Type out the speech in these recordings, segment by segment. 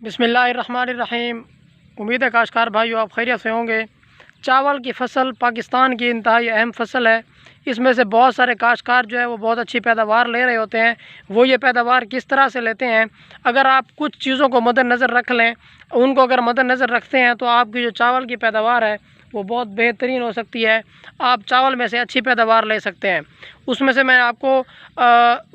बिस्मिल्लाहिर्रहमानिर्रहीम। उम्मीद है काश्तकार भाइयों आप खैरियत से होंगे। चावल की फ़सल पाकिस्तान की इंतहाई अहम फ़सल है। इसमें से बहुत सारे काश्तकार जो है वो बहुत अच्छी पैदावार ले रहे होते हैं। वो ये पैदावार किस तरह से लेते हैं, अगर आप कुछ चीज़ों को मद्देनज़र रख लें, उनको अगर मद्देनज़र रखते हैं तो आपकी जो चावल की पैदावार है वो बहुत बेहतरीन हो सकती है। आप चावल में से अच्छी पैदावार ले सकते हैं। उसमें से मैं आपको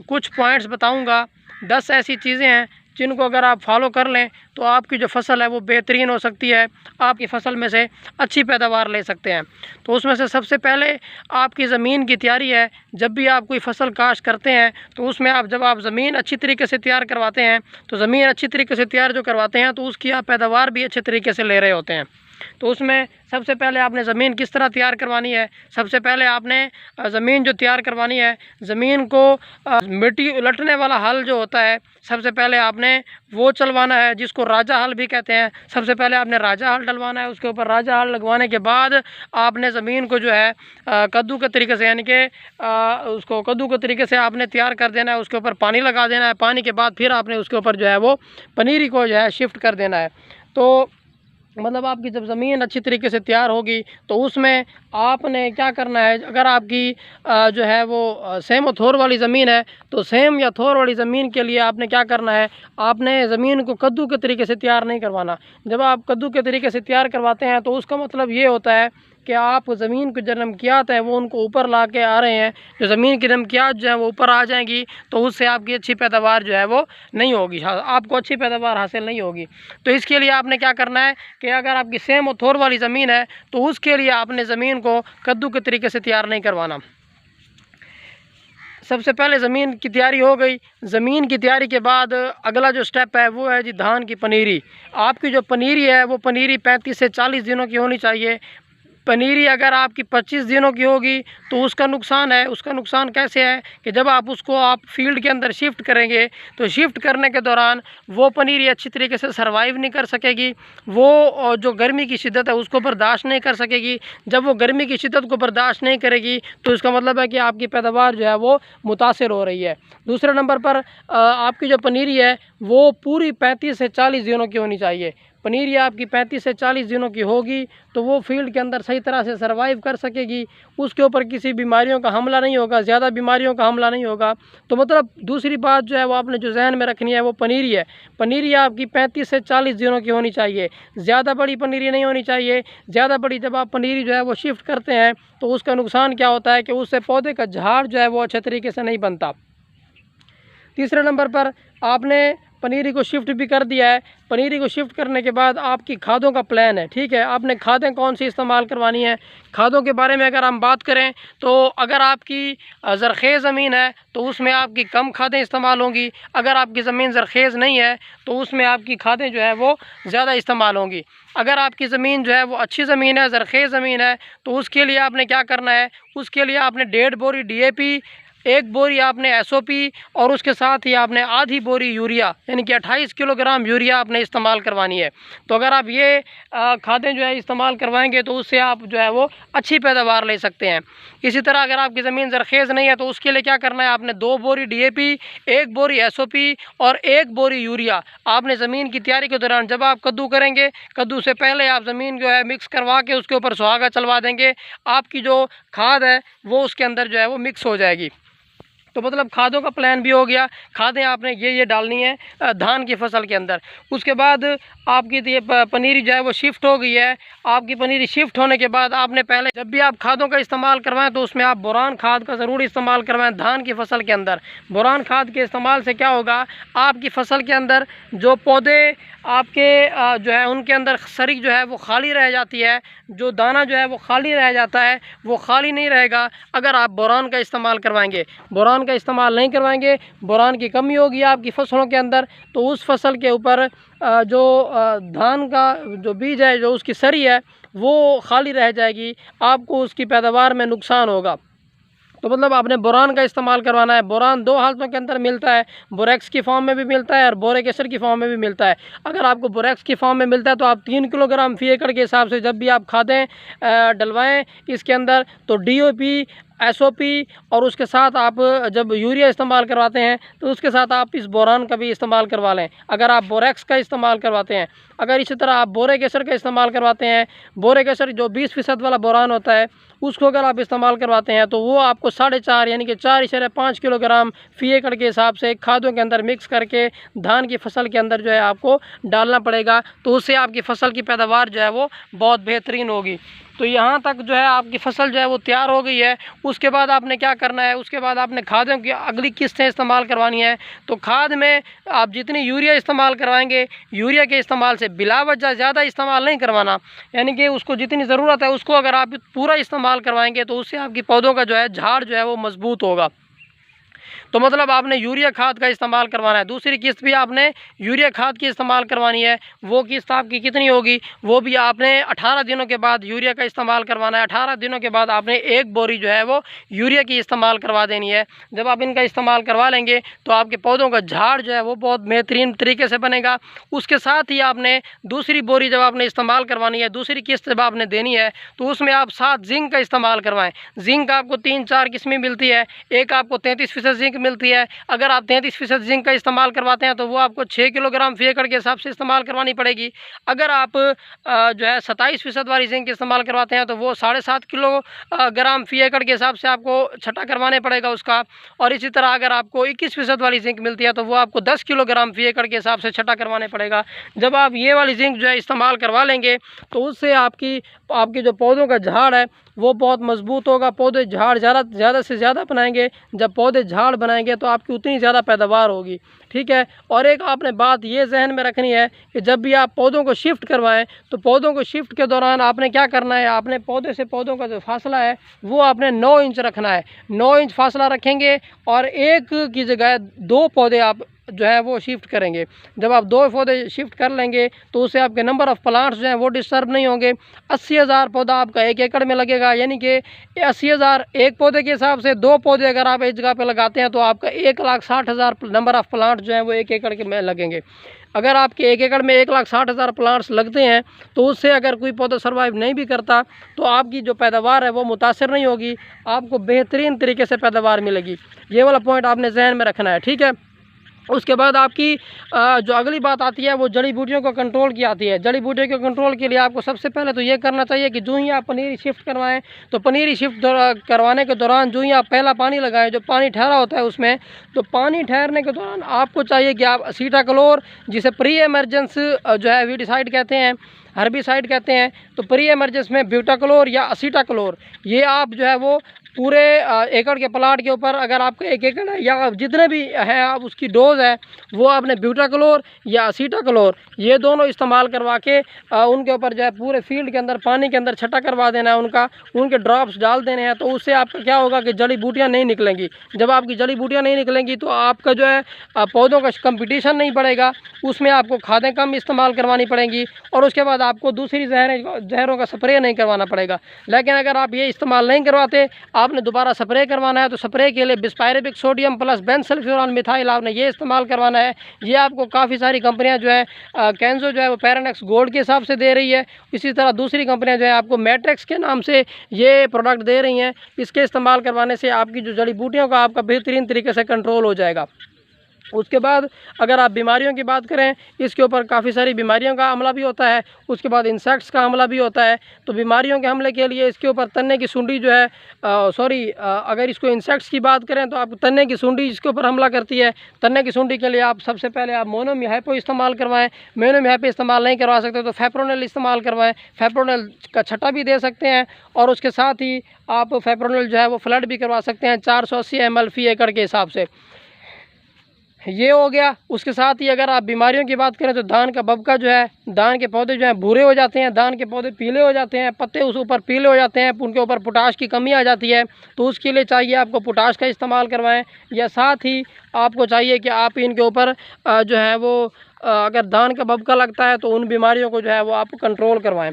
कुछ पॉइंट्स बताऊँगा। 10 ऐसी चीज़ें हैं जिनको अगर आप फॉलो कर लें तो आपकी जो फ़सल है वो बेहतरीन हो सकती है। आपकी फ़सल में से अच्छी पैदावार ले सकते हैं। तो उसमें से सबसे पहले आपकी ज़मीन की तैयारी है। जब भी आप कोई फ़सल काश्त करते हैं तो उसमें जब आप ज़मीन अच्छी तरीके से तैयार करवाते हैं तो ज़मीन अच्छी तरीके से तैयार जो करवाते हैं तो उसकी आप पैदावार भी अच्छे तरीके से ले रहे होते हैं। तो उसमें सबसे पहले आपने ज़मीन किस तरह तैयार करवानी है। सबसे पहले आपने ज़मीन जो तैयार करवानी है, ज़मीन को मिट्टी उलटने वाला हल जो होता है सबसे पहले आपने वो चलवाना है, जिसको राजा हल भी कहते हैं। सबसे पहले आपने राजा हल डलवाना है। उसके ऊपर राजा हल लगवाने के बाद आपने ज़मीन को जो है कद्दू के तरीके से, यानी कि उसको कद्दू के तरीके से आपने तैयार कर देना है। उसके ऊपर पानी लगा देना है। पानी के बाद फिर आपने उसके ऊपर जो है वो पनीरी को जो है शिफ्ट कर देना है। तो मतलब आपकी जब ज़मीन अच्छी तरीके से तैयार होगी तो उसमें आपने क्या करना है, अगर आपकी जो है वो सेम और थोर वाली ज़मीन है तो सेम या थोर वाली ज़मीन के लिए आपने क्या करना है, आपने ज़मीन को कद्दू के तरीके से तैयार नहीं करवाना। जब आप कद्दू के तरीके से तैयार करवाते हैं तो उसका मतलब ये होता है कि आप ज़मीन को जो नमकियात है वो उनको ऊपर ला के आ रहे हैं। जो ज़मीन की नमकियात जो है वो ऊपर आ जाएंगी तो उससे आपकी अच्छी पैदावार जो है वो नहीं होगी, आपको अच्छी पैदावार हासिल नहीं होगी। तो इसके लिए आपने क्या करना है कि अगर आपकी सेम और थोर वाली ज़मीन है तो उसके लिए आपने ज़मीन को कद्दू के तरीके से तैयार नहीं करवाना। सबसे पहले ज़मीन की तैयारी हो गई। ज़मीन की तैयारी के बाद अगला जो स्टेप है वो है जी धान की पनीरी। आपकी जो पनीरी है वो पनीरी 35 से 40 दिनों की होनी चाहिए। पनीरी अगर आपकी 25 दिनों की होगी तो उसका नुकसान है। उसका नुकसान कैसे है कि जब आप उसको फील्ड के अंदर शिफ्ट करेंगे तो शिफ्ट करने के दौरान वो पनीरी अच्छी तरीके से सर्वाइव नहीं कर सकेगी। वो जो गर्मी की शिद्दत है उसको बर्दाश्त नहीं कर सकेगी। जब वो गर्मी की शिद्दत को बर्दाश्त नहीं करेगी तो इसका मतलब है कि आपकी पैदावार जो है वो मुतासिर हो रही है। दूसरे नंबर पर आपकी जो पनीरी है वो पूरी 35 से 40 दिनों की होनी चाहिए। पनीरी आपकी 35 से 40 दिनों की होगी तो वो फील्ड के अंदर सही तरह से सर्वाइव कर सकेगी। उसके ऊपर किसी बीमारियों का हमला नहीं होगा, ज़्यादा बीमारियों का हमला नहीं होगा। तो मतलब दूसरी बात जो है वो आपने जो जहन में रखनी है वो पनीरी है। पनीरी आपकी 35 से 40 दिनों की होनी चाहिए। ज़्यादा बड़ी पनीरी नहीं होनी चाहिए। ज़्यादा बड़ी जब आप पनीरी जो है वो शिफ्ट करते हैं तो उसका नुकसान क्या होता है कि उससे पौधे का झाड़ जो है वो अच्छे तरीके से नहीं बनता। तीसरे नंबर पर आपने पनीरी को शिफ्ट भी कर दिया है। पनीरी को शिफ्ट करने के बाद आपकी खादों का प्लान है, ठीक है। आपने खादें कौन सी इस्तेमाल करवानी है। खादों के बारे में अगर हम बात करें तो अगर आपकी ज़रख़ेज़ ज़मीन है तो उसमें आपकी कम खादें इस्तेमाल होंगी। अगर आपकी ज़मीन ज़रख़ेज़ नहीं है तो उसमें आपकी खादें जो है वो ज़्यादा इस्तेमाल होंगी। अगर आपकी ज़मीन जो है वो अच्छी ज़मीन है, ज़रख़ेज़ ज़मीन है, तो उसके लिए आपने क्या करना है, उसके लिए आपने 1.5 बोरी DAP, 1 बोरी आपने SOP और उसके साथ ही आपने आधी बोरी यूरिया यानी कि 28 किलोग्राम यूरिया आपने इस्तेमाल करवानी है। तो अगर आप ये खादें जो है इस्तेमाल करवाएंगे तो उससे आप जो है वो अच्छी पैदावार ले सकते हैं। इसी तरह अगर आपकी ज़मीन ज़रख़ेज़ नहीं है तो उसके लिए क्या करना है, आपने 2 बोरी DAP, 1 बोरी SOP और 1 बोरी यूरिया आपने ज़मीन की तैयारी के दौरान, जब आप कद्दू करेंगे, कद्दू से पहले आप ज़मीन जो है मिक्स करवा के उसके ऊपर सुहागा चलवा देंगे। आपकी जो खाद है वो उसके अंदर जो है वो मिक्स हो जाएगी। तो मतलब खादों का प्लान भी हो गया। खादें आपने ये डालनी है धान की फसल के अंदर। उसके बाद आपकी ये पनीरी जो है वो शिफ्ट हो गई है। आपकी पनीरी शिफ्ट होने के बाद आपने पहले जब भी आप खादों का इस्तेमाल करवाएं तो उसमें आप बोरान खाद का ज़रूर इस्तेमाल करवाएं धान की फसल के अंदर। बोरान खाद के इस्तेमाल से क्या होगा, आपकी फसल के अंदर जो पौधे आपके जो है उनके अंदर सरी जो है वो खाली रह जाती है, जो दाना जो है वो खाली रह जाता है वो खाली नहीं रहेगा अगर आप बोरान का इस्तेमाल करवाएंगे। बोरान का इस्तेमाल नहीं करवाएंगे, बोरान की कमी होगी आपकी फसलों के अंदर, तो उस फसल के ऊपर जो धान का जो बीज है, जो उसकी सरी है वो खाली रह जाएगी, आपको उसकी पैदावार में नुकसान होगा। तो मतलब आपने बोरान का इस्तेमाल करवाना है। बोरान 2 हालतों के अंदर मिलता है, बोरेक्स की फॉर्म में भी मिलता है और बोरिक एसिड की फॉर्म में भी मिलता है। अगर आपको बोरेक्स की फॉर्म में मिलता है तो आप 3 किलोग्राम फी एकड़ के हिसाब से जब भी आप खादें डलवाएं इसके अंदर तो DAP SOP और उसके साथ आप जब यूरिया इस्तेमाल करवाते हैं तो उसके साथ आप इस बोरान का भी इस्तेमाल करवा लें। अगर आप बोरेक्स का इस्तेमाल करवाते हैं, अगर इसी तरह आप बोरिक एसिड का इस्तेमाल करवाते हैं, बोरिक एसिड जो 20% वाला बोरान होता है उसको अगर आप इस्तेमाल करवाते हैं तो वो आपको 4.5 यानी कि 4.5 किलोग्राम फी एकड़ के हिसाब से खादों के अंदर मिक्स करके धान की फसल के अंदर जो है आपको डालना पड़ेगा। तो उससे आपकी फसल की पैदावार जो है वो बहुत बेहतरीन होगी। तो यहाँ तक जो है आपकी फसल जो है वो तैयार हो गई है। उसके बाद आपने क्या करना है, उसके बाद आपने खादों की अगली किस्तें इस्तेमाल करवानी है। तो खाद में आप जितनी यूरिया इस्तेमाल करवाएंगे, यूरिया के इस्तेमाल से बिलावजह ज़्यादा इस्तेमाल नहीं करवाना, यानी कि उसको जितनी ज़रूरत है उसको अगर आप पूरा इस्तेमाल करवाएंगे तो उससे आपकी पौधों का जो है झाड़ जो है वो मजबूत होगा। तो मतलब आपने यूरिया खाद का इस्तेमाल करवाना है। दूसरी किस्त भी आपने यूरिया खाद की इस्तेमाल करवानी है। वो किस्त आपकी कितनी होगी, वो भी आपने 18 दिनों के बाद यूरिया का इस्तेमाल करवाना है। 18 दिनों के बाद आपने 1 बोरी जो है वो यूरिया की इस्तेमाल करवा देनी है। जब आप इनका इस्तेमाल करवा लेंगे तो आपके पौधों का झाड़ जो है वो बहुत बेहतरीन तरीके से बनेगा। उसके साथ ही आपने दूसरी बोरी जब आपने इस्तेमाल करवानी है, दूसरी किस्त जब आपने देनी है तो उसमें आप 7 जिंक का इस्तेमाल करवाएं। जिंक आपको 3-4 किस्में मिलती है। एक आपको 33% जिंक मिलती है। अगर आप 33% जिंक का इस्तेमाल करवाते हैं तो वो आपको 6 किलोग्राम फी एकड़ के हिसाब से इस्तेमाल करवानी पड़ेगी। अगर आप जो है 27% वाली जिंक इस्तेमाल करवाते हैं तो वो 7.5 किलोग्राम फी एकड़ के हिसाब से आपको छटा करवाने पड़ेगा उसका। और इसी तरह अगर आपको 21% वाली जिंक मिलती है तो वो आपको 10 किलोग्राम फी एकड़ के हिसाब से छटा करवाने पड़ेगा। जब आप ये वाली जिंक जो है इस्तेमाल करवा लेंगे तो उससे आपकी जो पौधों का झाड़ है वो बहुत मजबूत होगा। पौधे झाड़ ज़्यादा से ज़्यादा बनाएंगे। जब पौधे झाड़ बनाएंगे तो आपकी उतनी ज़्यादा पैदावार होगी। ठीक है। और एक आपने बात ये जहन में रखनी है कि जब भी आप पौधों को शिफ्ट करवाएं तो पौधों को शिफ्ट के दौरान आपने क्या करना है, आपने पौधे से पौधों का जो फासला है वो आपने 9 इंच रखना है। 9 इंच फासला रखेंगे और एक की जगह 2 पौधे आप जो है वो शिफ्ट करेंगे। जब आप 2 पौधे शिफ्ट कर लेंगे तो उससे आपके नंबर ऑफ़ प्लांट्स जो हैं वो डिस्टर्ब नहीं होंगे। 80,000 पौधा आपका 1 एकड़ में लगेगा, यानी कि 80,000 एक पौधे के हिसाब से 2 पौधे अगर आप एक जगह पे लगाते हैं तो आपका 1,60,000 नंबर ऑफ़ प्लांट जो हैं वो 1 एकड़ के में लगेंगे। अगर आपके 1 एकड़ में 1,60,000 प्लांट्स लगते हैं तो उससे अगर कोई पौधा सर्वाइव नहीं भी करता तो आपकी जो पैदावार है वो मुतासर नहीं होगी, आपको बेहतरीन तरीके से पैदावार मिलेगी। ये वाला पॉइंट आपने जहन में रखना है। ठीक है। उसके बाद आपकी जो अगली बात आती है वो जड़ी बूटियों को कंट्रोल की आती है। जड़ी बूटियों के कंट्रोल के लिए आपको सबसे पहले तो ये करना चाहिए कि जो ही आप पनीरी शिफ्ट करवाएं तो पनीरी शिफ्ट करवाने के दौरान जो ही आप पहला पानी लगाएं, जो पानी ठहरा होता है उसमें, तो पानी ठहरने के दौरान आपको चाहिए कि आप असीटाक्लोर, जिसे प्री एमरजेंस जो है वीडिसाइड कहते हैं, हर्बिसाइड कहते हैं, तो प्री एमरजेंस में ब्यूटाक्लोर या असीटाक्लोर ये आप जो है वो पूरे एकड़ के प्लाट के ऊपर, अगर आपका 1 एकड़ है या जितने भी हैं आप उसकी डोज है वो आपने ब्यूटाक्लोर या असीटाक्लोर ये दोनों इस्तेमाल करवा के उनके ऊपर जो है पूरे फील्ड के अंदर पानी के अंदर छटा करवा देना है, उनके ड्रॉप्स डाल देने हैं। तो उससे आपका क्या होगा कि जड़ी बूटियाँ नहीं निकलेंगी। जब आपकी जड़ी बूटियाँ नहीं निकलेंगी तो आपका जो है पौधों का कंपटीशन नहीं बढ़ेगा, उसमें आपको खादें कम इस्तेमाल करवानी पड़ेंगी और उसके बाद आपको दूसरी जहरों का स्प्रे नहीं करवाना पड़ेगा। लेकिन अगर आप ये इस्तेमाल नहीं करवाते, आपने दोबारा स्प्रे करवाना है तो स्प्रे के लिए बिस्पायरेबिक सोडियम प्लस बेंजोसल्फोन मिथाइल आपने ये इस्तेमाल करवाना है। ये आपको काफ़ी सारी कंपनियां जो है कैंजो जो है वो पैरानेक्स गोल्ड के हिसाब से दे रही है। इसी तरह दूसरी कंपनियां जो है आपको मैट्रिक्स के नाम से ये प्रोडक्ट दे रही हैं। इसके इस्तेमाल करवाने से आपकी जो जड़ी बूटियों का आपका बेहतरीन तरीके से कंट्रोल हो जाएगा। उसके बाद अगर आप बीमारियों की बात करें, इसके ऊपर काफ़ी सारी बीमारियों का हमला भी होता है। उसके बाद इंसेक्ट्स का हमला भी होता है। तो बीमारियों के हमले के लिए इसके ऊपर तन्ने की सुंडी जो है अगर इसको इंसेक्ट्स की बात करें तो आप तन्ने की सुंडी इसके ऊपर हमला करती है। तन्ने की सुंडी के लिए आप सबसे पहले आप मोनोमीहाइपो इस्तेमाल करवाएं। मोनोमीहाइपो इस्तेमाल नहीं करवा सकते तो फेप्रोनिल इस्तेमाल करवाएं। फेप्रोनिल का छटा भी दे सकते हैं और उसके साथ ही आप फेप्रोनिल जो है वो फ्लड भी करवा सकते हैं 480 ml फी एकड़ के हिसाब से। ये हो गया। उसके साथ ही अगर आप बीमारियों की बात करें तो धान का बबका जो है, धान के पौधे जो हैं भूरे हो जाते हैं, धान के पौधे पीले हो जाते हैं, पत्ते उस ऊपर पीले हो जाते हैं, उनके ऊपर पोटाश की कमी आ जाती है। तो उसके लिए चाहिए आपको पोटाश का इस्तेमाल करवाएं। या साथ ही आपको चाहिए कि आप इनके ऊपर जो है वो अगर धान का बबका लगता है तो उन बीमारियों को जो है वो आप कंट्रोल करवाएं।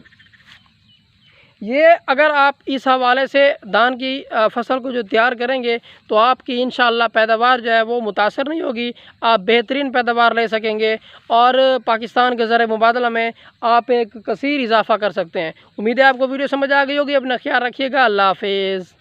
ये अगर आप इस हवाले से धान की फसल को जो तैयार करेंगे तो आपकी इंशाअल्लाह पैदावार जो है वो मुतासर नहीं होगी, आप बेहतरीन पैदावार ले सकेंगे और पाकिस्तान के ज़र मुबादला में आप एक कसीर इजाफ़ा कर सकते हैं। उम्मीद है आपको वीडियो समझ आ गई होगी। अपना ख्याल रखिएगा। अल्लाह हाफिज़।